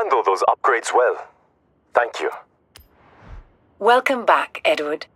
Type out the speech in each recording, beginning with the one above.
handle those upgrades well. Thank you. Welcome back, Edward.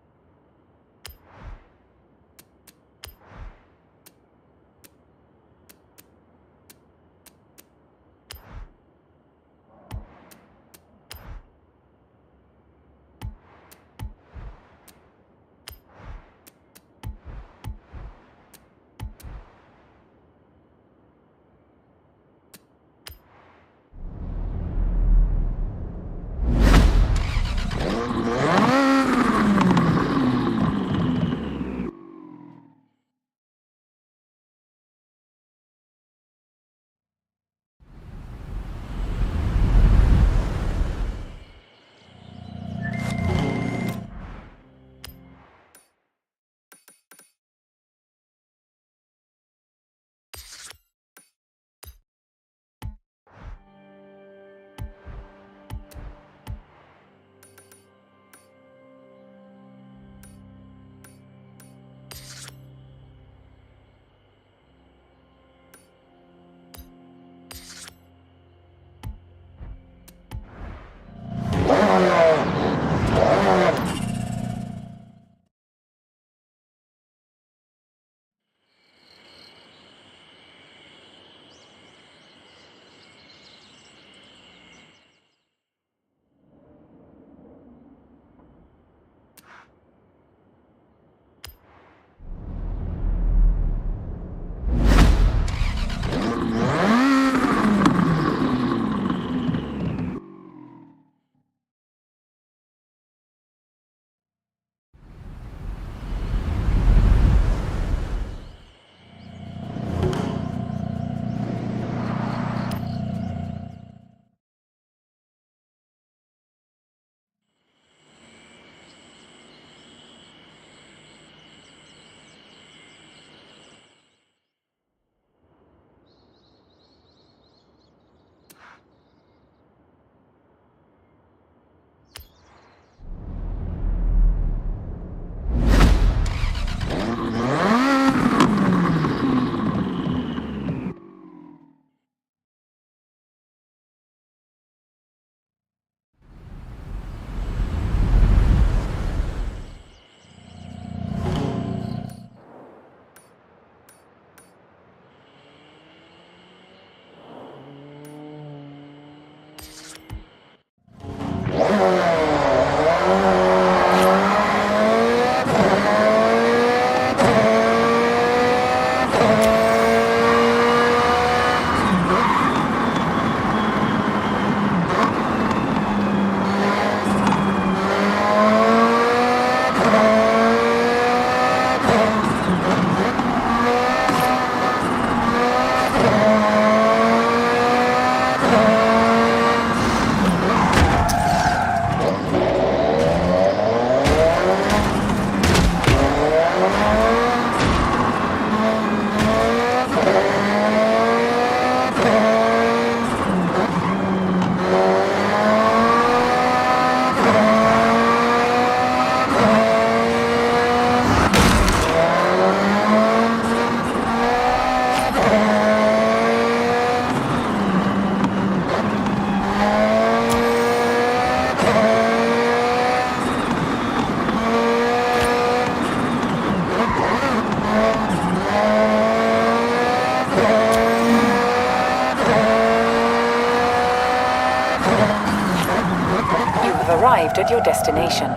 Arrived at your destination.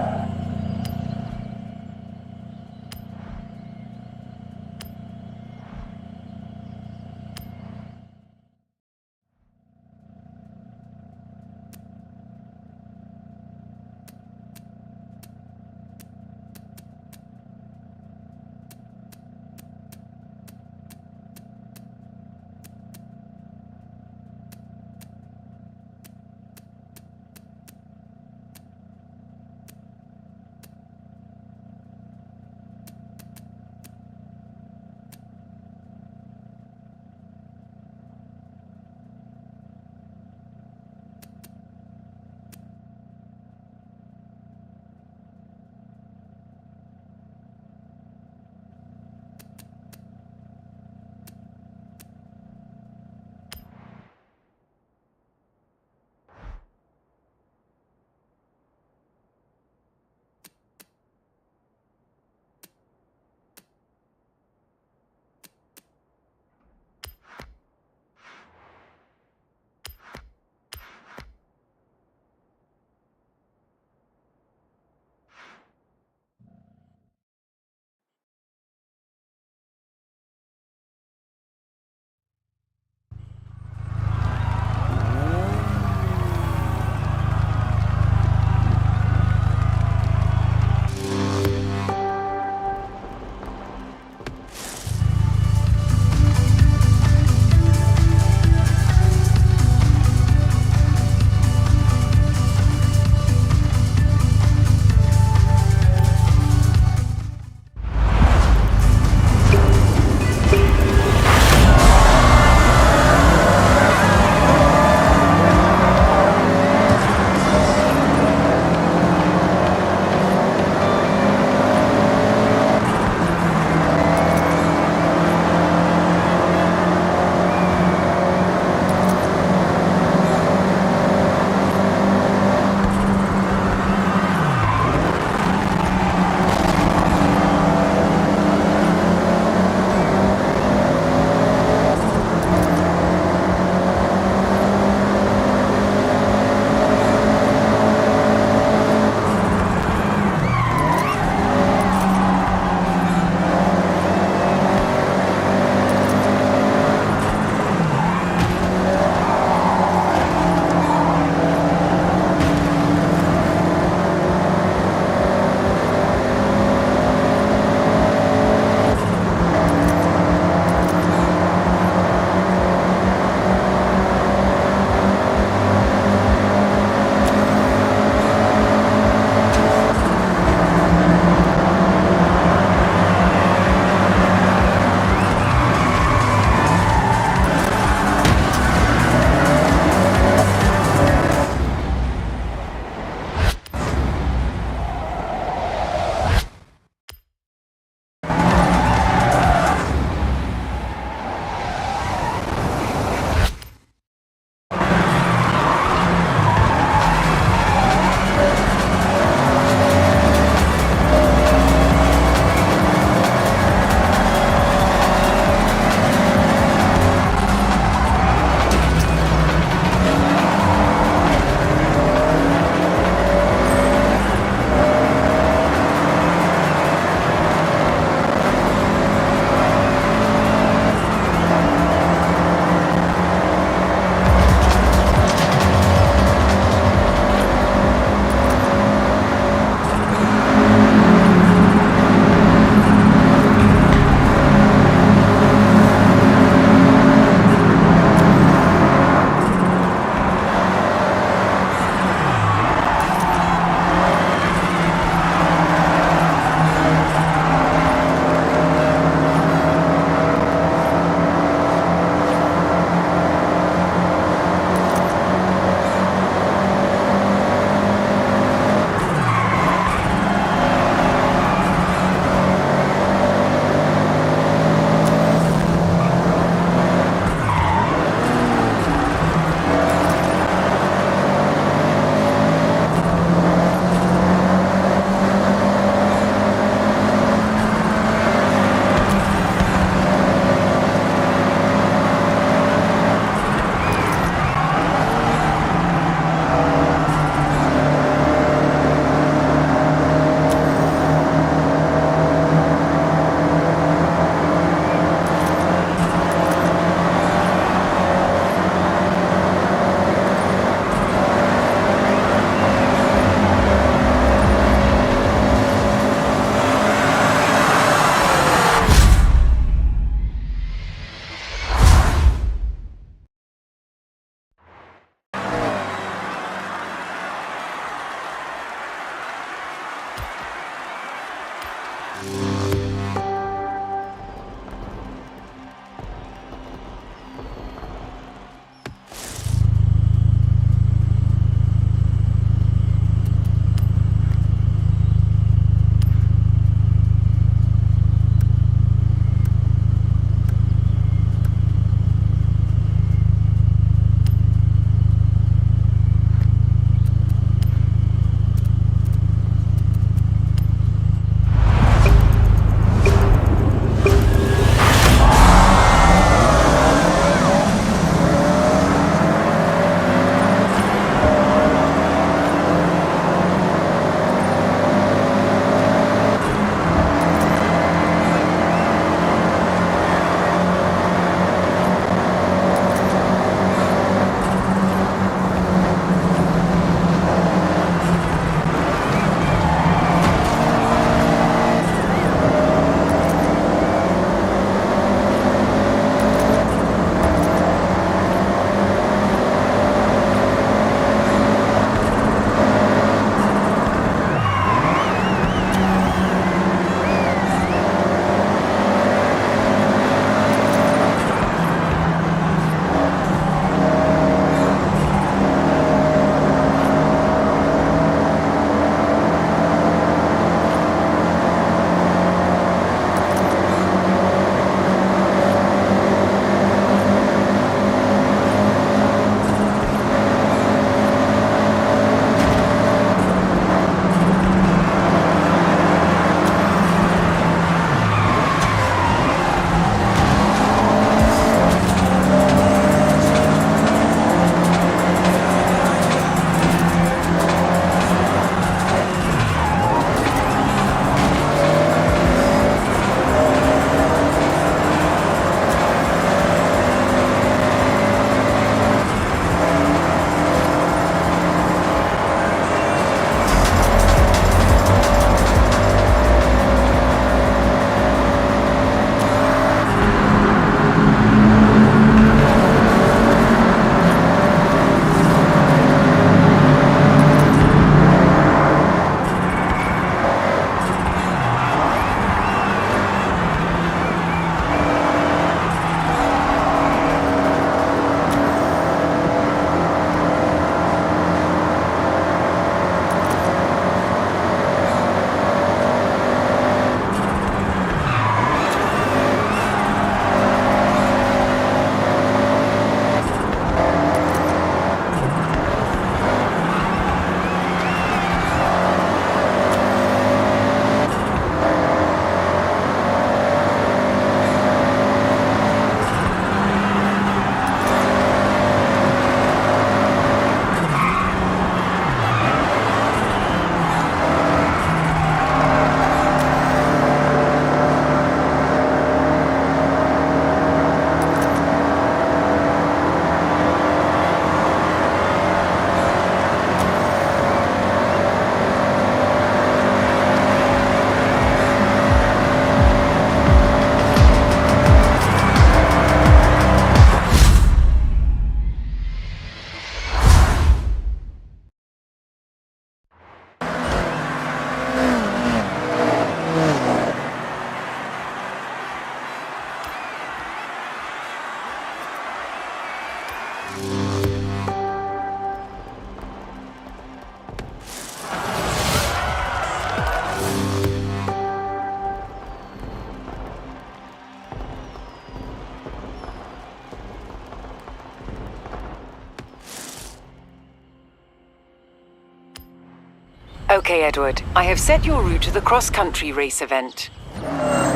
Okay, Edward. I have set your route to the cross-country race event.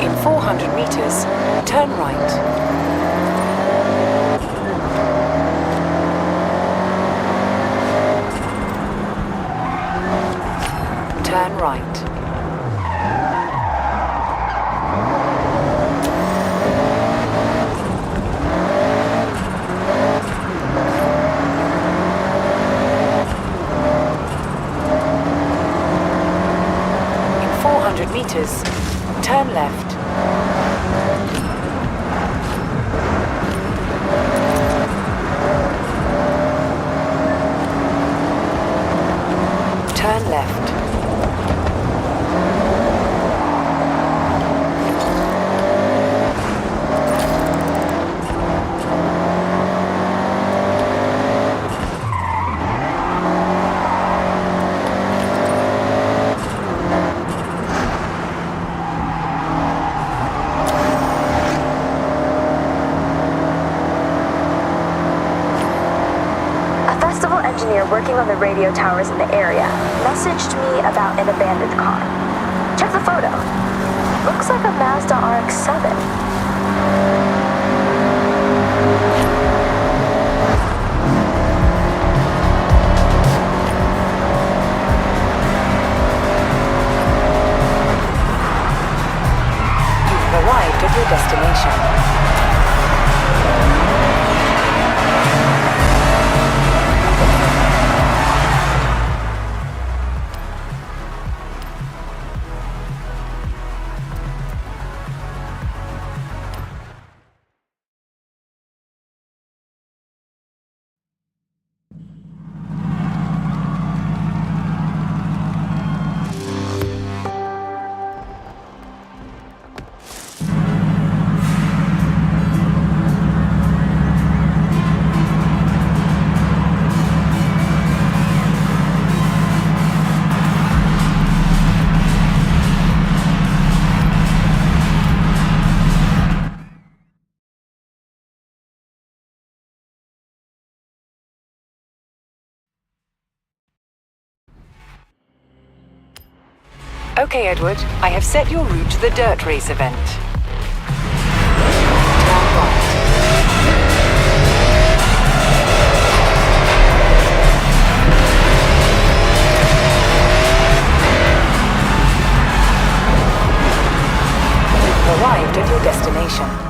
In 400 meters, turn right. Turn right. In 400 meters, turn left. Turn left. working on the radio towers in the area messaged me about an abandoned car. Check the photo. Looks like a Mazda RX-7. Arrived at your destination. Okay, Edward, I have set your route to the dirt race event. Turn right. You've arrived at your destination.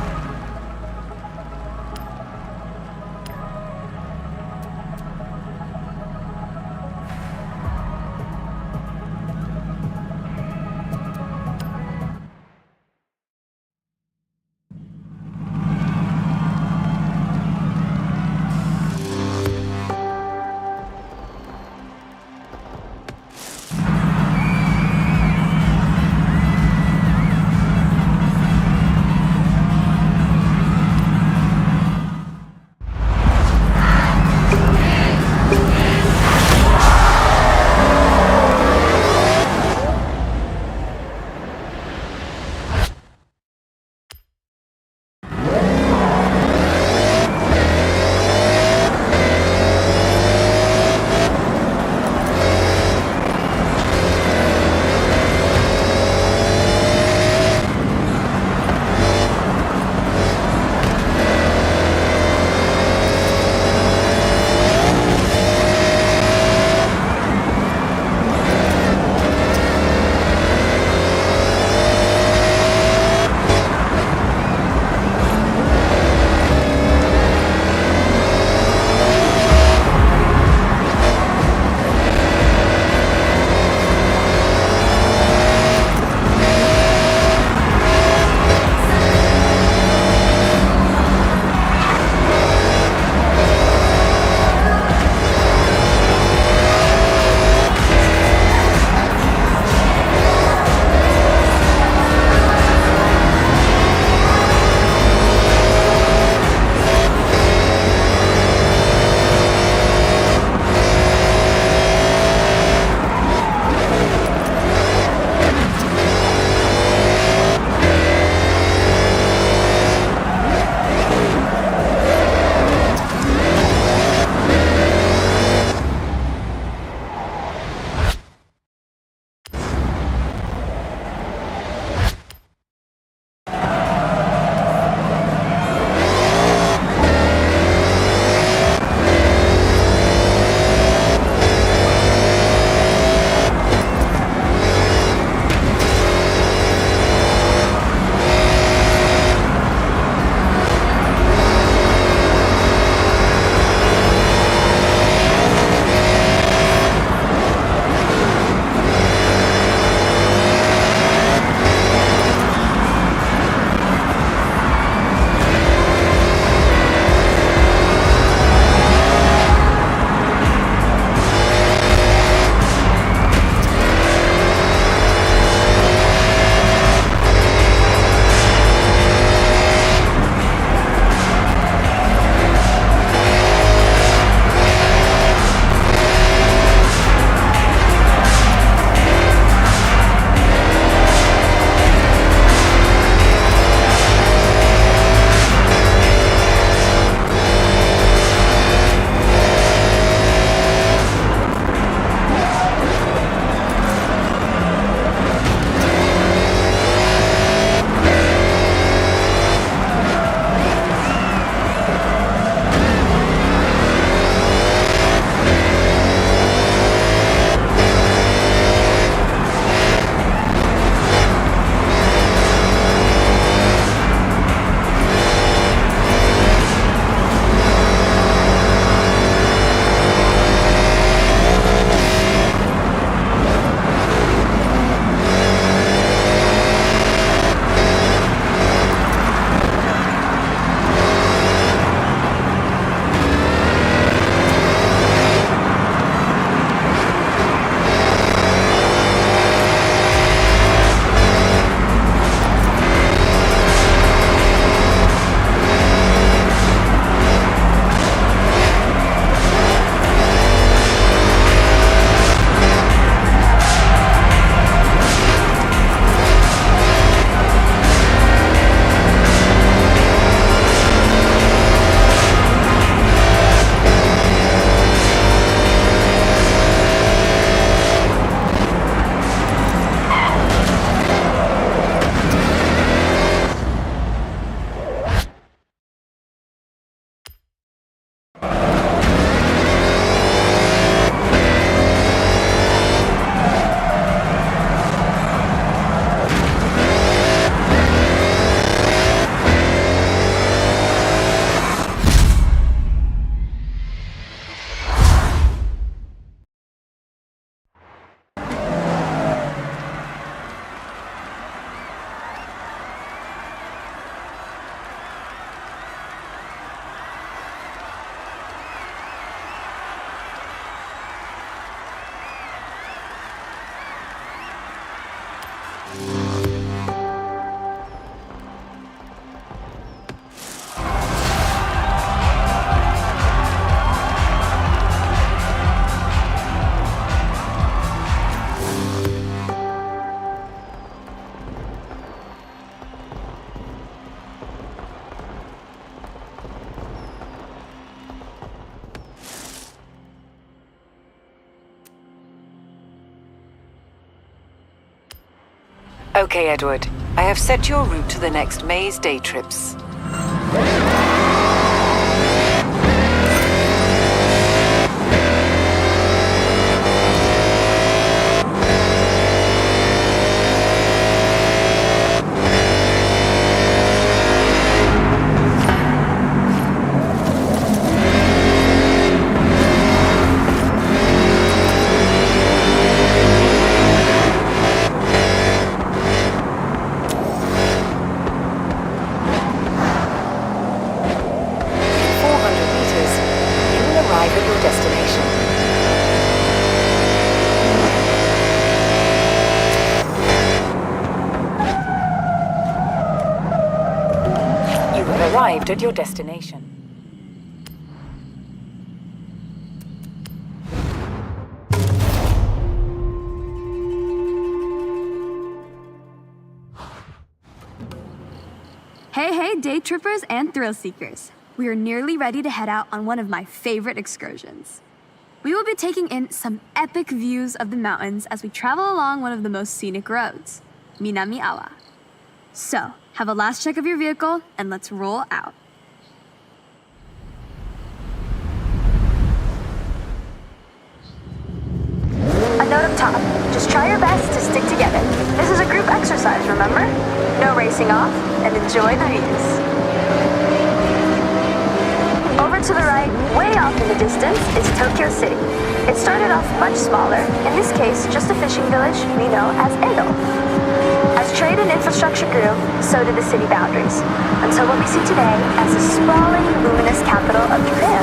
Okay, Edward. I have set your route to the next Maze day trips. Arrived at your destination. Hey, day trippers and thrill seekers. We are nearly ready to head out on one of my favorite excursions. We will be taking in some epic views of the mountains as we travel along one of the most scenic roads, Minami Awa. So, have a last check of your vehicle and let's roll out. A note up top. Just try your best to stick together. This is a group exercise, remember? No racing off, and enjoy the views. Over to the right, way off in the distance, is Tokyo City. It started off much smaller, in this case, just a fishing village we know as Edo. As trade and infrastructure grew, so did the city boundaries, until what we see today as the sprawling, luminous capital of Japan.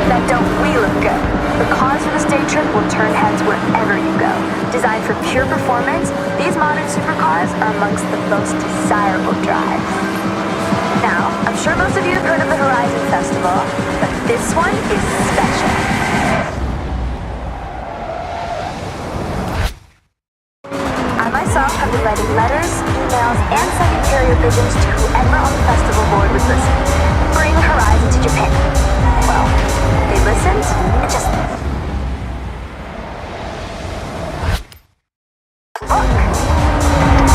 Now don't we look good? The cars for this day trip will turn heads wherever you go. Designed for pure performance, these modern supercars are amongst the most desirable drives. Now, I'm sure most of you have heard of the Horizon Festival, but this one is special. I myself have been writing letters, emails, and sending carrier pigeons to whoever on the festival board would listen. Bring Horizon to Japan. Well, they listened, and just... Look!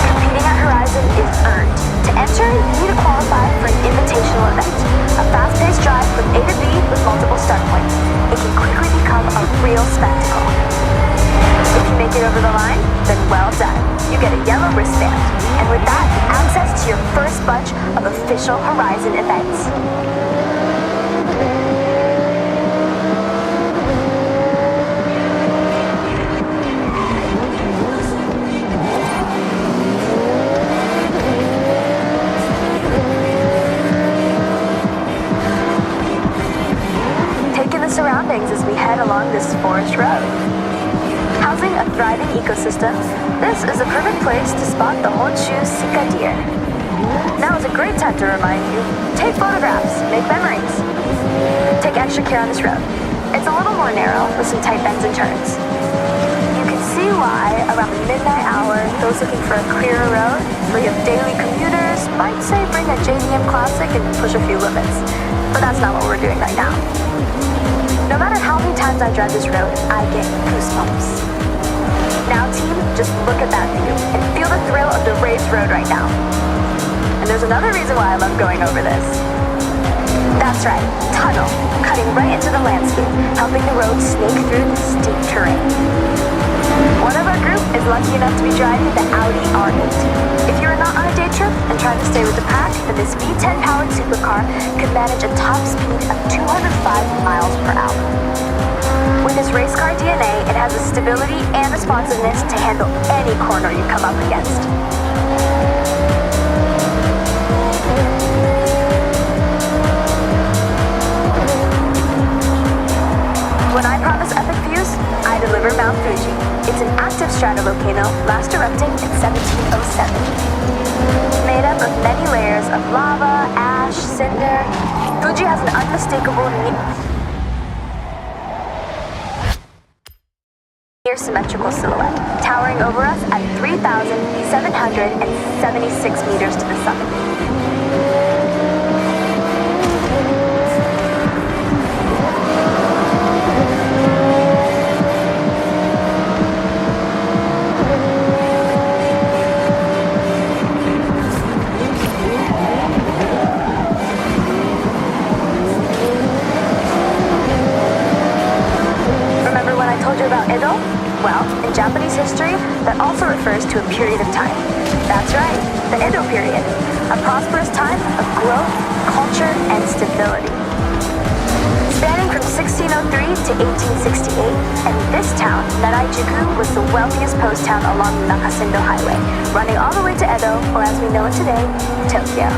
Competing at Horizon is earned. To enter, you need to qualify for an invitational event. A fast-paced drive from A to B with multiple start points. It can quickly become a real spectacle. If you make it over the line, then well done. You get a yellow wristband. And with that, access to your first bunch of official Horizon events. Surroundings as we head along this forest road. Housing a thriving ecosystem, this is a perfect place to spot the Honshu Sika deer. Now is a great time to remind you, take photographs, make memories. Take extra care on this road. It's a little more narrow with some tight bends and turns. You can see why around the midnight hour, those looking for a clearer road, where you have daily commuters, might say bring a JDM Classic and push a few limits. But that's not what we're doing right now. No matter how many times I drive this road, I get goosebumps. Now team, just look at that view and feel the thrill of the raised road right now. And there's another reason why I love going over this. That's right, tunnel, cutting right into the landscape, helping the road snake through the steep terrain. One of our group is lucky enough to be driving the Audi R8. If you are not on a day trip and trying to stay with the pack, then this V10 powered supercar could manage a top speed of 205 miles per hour. With its race car DNA, it has the stability and responsiveness to handle any corner you come up against. When I promise epic views, I deliver Mount Fuji. If It's an active stratovolcano, last erupting in 1707. Made up of many layers of lava, ash, cinder, Fuji has an unmistakable near symmetrical silhouette, towering over us at 3,776 meters to the summit. Remember when I told you about Edo? Well, in Japanese history, that also refers to a period of time. That's right, the Edo period, a prosperous time of growth, culture, and stability. Spanning from 1603 to 1868, and this town, Naraijuku, was the wealthiest post town along the Nakasindo Highway, running all the way to Edo, or as we know it today, Tokyo.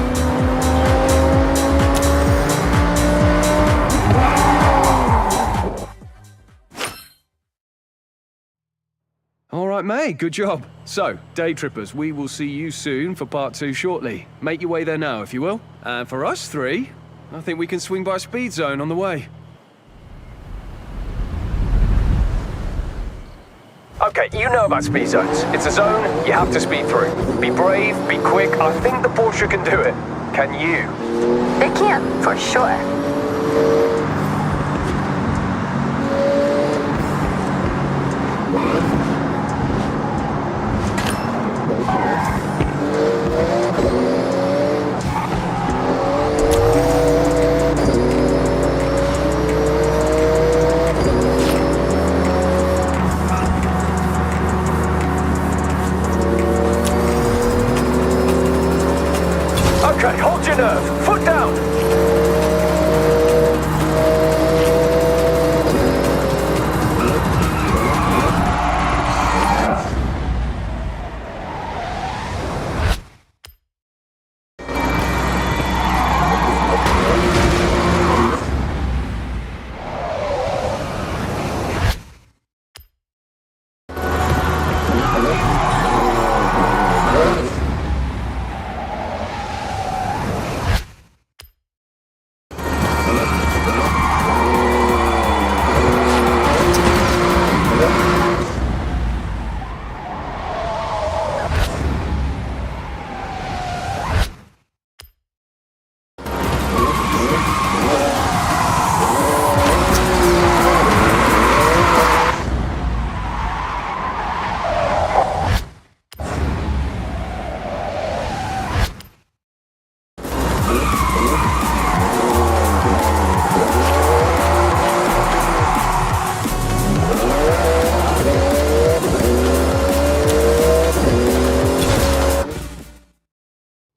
All right, mate, good job. So, day trippers, we will see you soon for part 2 shortly. Make your way there now, if you will. And for us 3, I think we can swing by Speed Zone on the way. Okay, you know about speed zones. It's a zone you have to speed through. Be brave, be quick. I think the Porsche can do it. Can you? They can, for sure. Okay, hold your nerve. Foot down.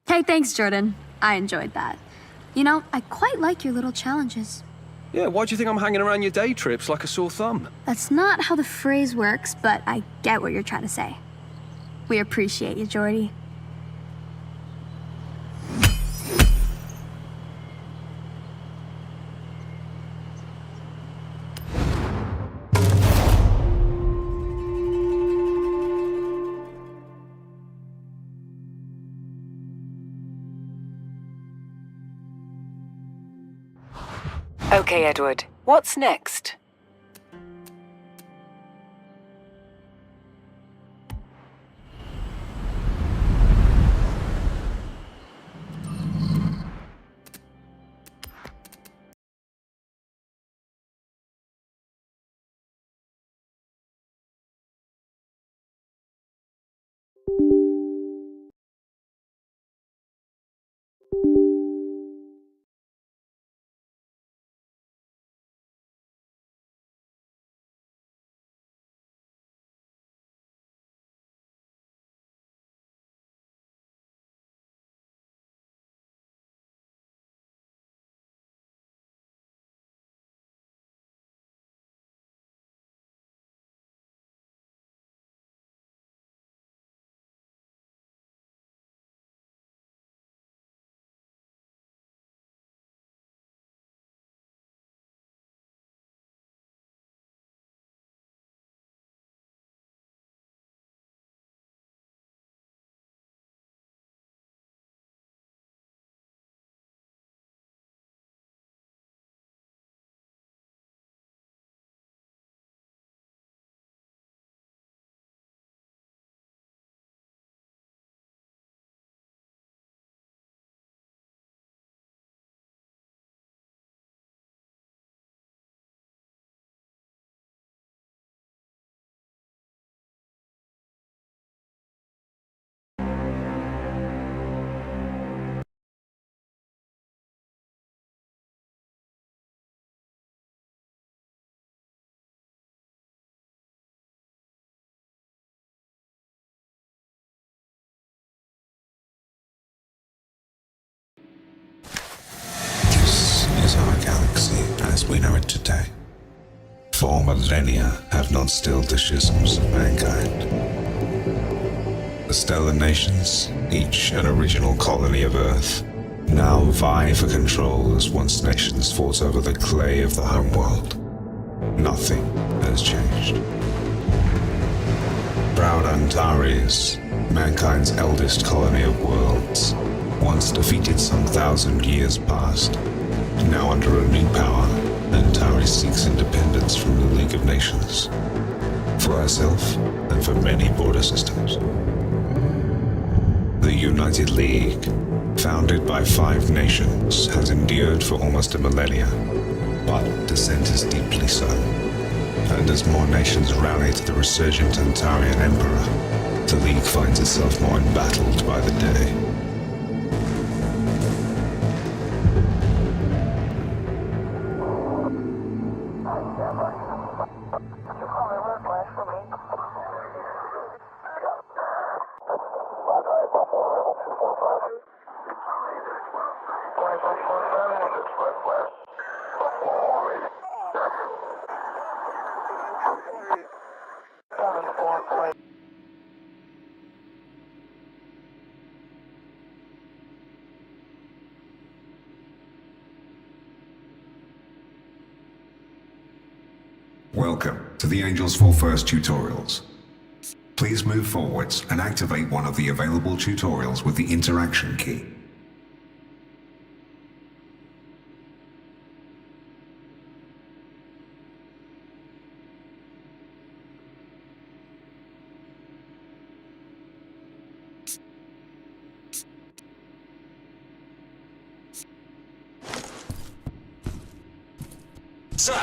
Hey, thanks, Jordan. I enjoyed that. You know, I quite like your little challenges. Yeah, why do you think I'm hanging around your day trips like a sore thumb? That's not how the phrase works, but I get what you're trying to say. We appreciate you, Jordy. Okay, Edward, what's next? 4 millennia have not stilled the schisms of mankind. The stellar nations, each an original colony of Earth, now vie for control as once nations fought over the clay of the homeworld. Nothing has changed. Proud Antares, mankind's eldest colony of worlds, once defeated some 1,000 years past. Now under a new power, Antares seeks independence from the League of Nations. For herself, and for many border systems. The United League, founded by 5 nations, has endured for almost a millennia, but dissent is deeply so. And as more nations rally to the resurgent Antarian Emperor, the League finds itself more embattled by the day. Welcome to the Angels for First tutorials. Please move forwards and activate one of the available tutorials with the interaction key. Sir,